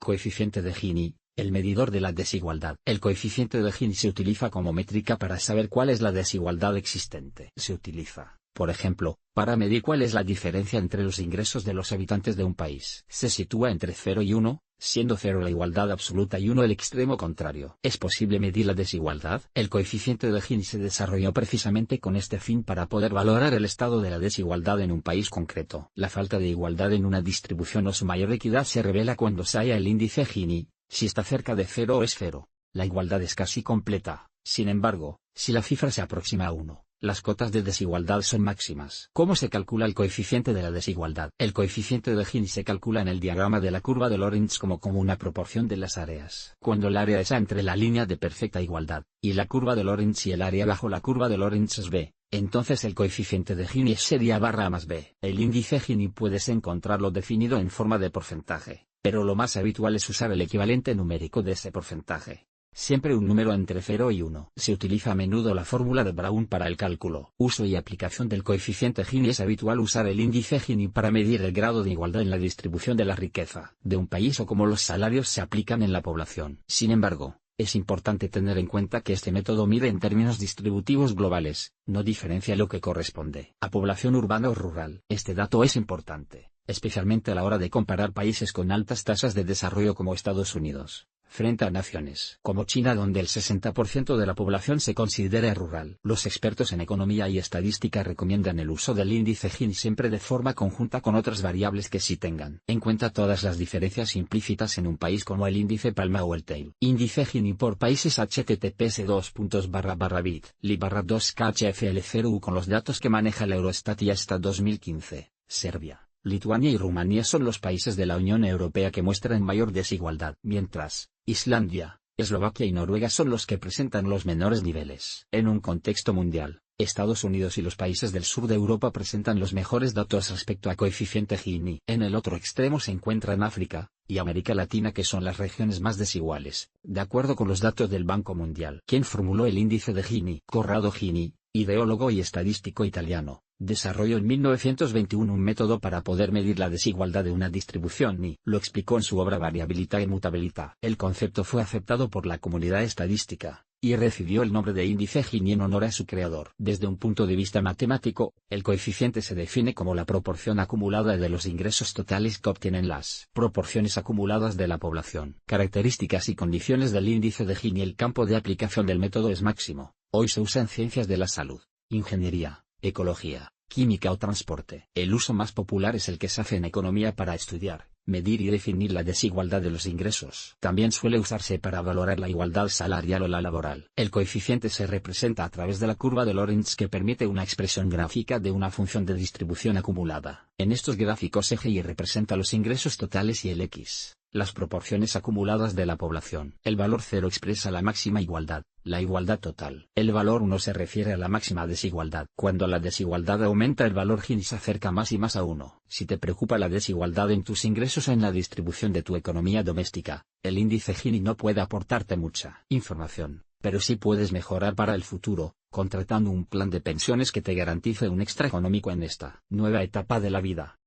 Coeficiente de Gini, el medidor de la desigualdad. El coeficiente de Gini se utiliza como métrica para saber cuál es la desigualdad existente. Se utiliza, por ejemplo, para medir cuál es la diferencia entre los ingresos de los habitantes de un país. Se sitúa entre 0 y 1, siendo 0 la igualdad absoluta y 1 el extremo contrario. ¿Es posible medir la desigualdad? El coeficiente de Gini se desarrolló precisamente con este fin para poder valorar el estado de la desigualdad en un país concreto. La falta de igualdad en una distribución o su mayor equidad se revela cuando se halla el índice Gini. Si está cerca de 0 o es 0, la igualdad es casi completa. Sin embargo, si la cifra se aproxima a 1, las cotas de desigualdad son máximas. ¿Cómo se calcula el coeficiente de la desigualdad? El coeficiente de Gini se calcula en el diagrama de la curva de Lorentz como una proporción de las áreas. Cuando el área está entre la línea de perfecta igualdad y la curva de Lorentz y el área bajo la curva de Lorentz es B, entonces el coeficiente de Gini sería barra más B. El índice Gini puedes encontrarlo definido en forma de porcentaje, pero lo más habitual es usar el equivalente numérico de ese porcentaje. Siempre un número entre 0 y 1. Se utiliza a menudo la fórmula de Brown para el cálculo. Uso y aplicación del coeficiente Gini. Es habitual usar el índice Gini para medir el grado de igualdad en la distribución de la riqueza de un país o cómo los salarios se aplican en la población. Sin embargo, es importante tener en cuenta que este método mide en términos distributivos globales, no diferencia lo que corresponde a población urbana o rural. Este dato es importante, especialmente a la hora de comparar países con altas tasas de desarrollo como Estados Unidos, frente a naciones como China, donde el 60% de la población se considera rural. Los expertos en economía y estadística recomiendan el uso del índice Gini siempre de forma conjunta con otras variables que sí tengan en cuenta todas las diferencias implícitas en un país, como el índice Palma o el TEIL. Índice Gini por países. https://bit.ly/2khfl0u con los datos que maneja el Eurostat y hasta 2015, Serbia, Lituania y Rumanía son los países de la Unión Europea que muestran mayor desigualdad, mientras Islandia, Eslovaquia y Noruega son los que presentan los menores niveles. En un contexto mundial, Estados Unidos y los países del sur de Europa presentan los mejores datos respecto a coeficiente Gini. En el otro extremo se encuentran África y América Latina, que son las regiones más desiguales, de acuerdo con los datos del Banco Mundial. ¿Quién formuló el índice de Gini? Corrado Gini, ideólogo y estadístico italiano, desarrolló en 1921 un método para poder medir la desigualdad de una distribución y lo explicó en su obra Variabilità e Mutabilità. El concepto fue aceptado por la comunidad estadística y recibió el nombre de índice Gini en honor a su creador. Desde un punto de vista matemático, el coeficiente se define como la proporción acumulada de los ingresos totales que obtienen las proporciones acumuladas de la población. Características y condiciones del índice de Gini. El campo de aplicación del método es máximo. Hoy se usa en ciencias de la salud, ingeniería, ecología, química o transporte. El uso más popular es el que se hace en economía para estudiar, medir y definir la desigualdad de los ingresos. También suele usarse para valorar la igualdad salarial o la laboral. El coeficiente se representa a través de la curva de Lorentz, que permite una expresión gráfica de una función de distribución acumulada. En estos gráficos eje Y representa los ingresos totales y el X, las proporciones acumuladas de la población. El valor 0 expresa la máxima igualdad, la igualdad total. El valor 1 se refiere a la máxima desigualdad. Cuando la desigualdad aumenta, el valor Gini se acerca más y más a 1. Si te preocupa la desigualdad en tus ingresos o en la distribución de tu economía doméstica, el índice Gini no puede aportarte mucha información, pero sí puedes mejorar para el futuro, contratando un plan de pensiones que te garantice un extra económico en esta nueva etapa de la vida.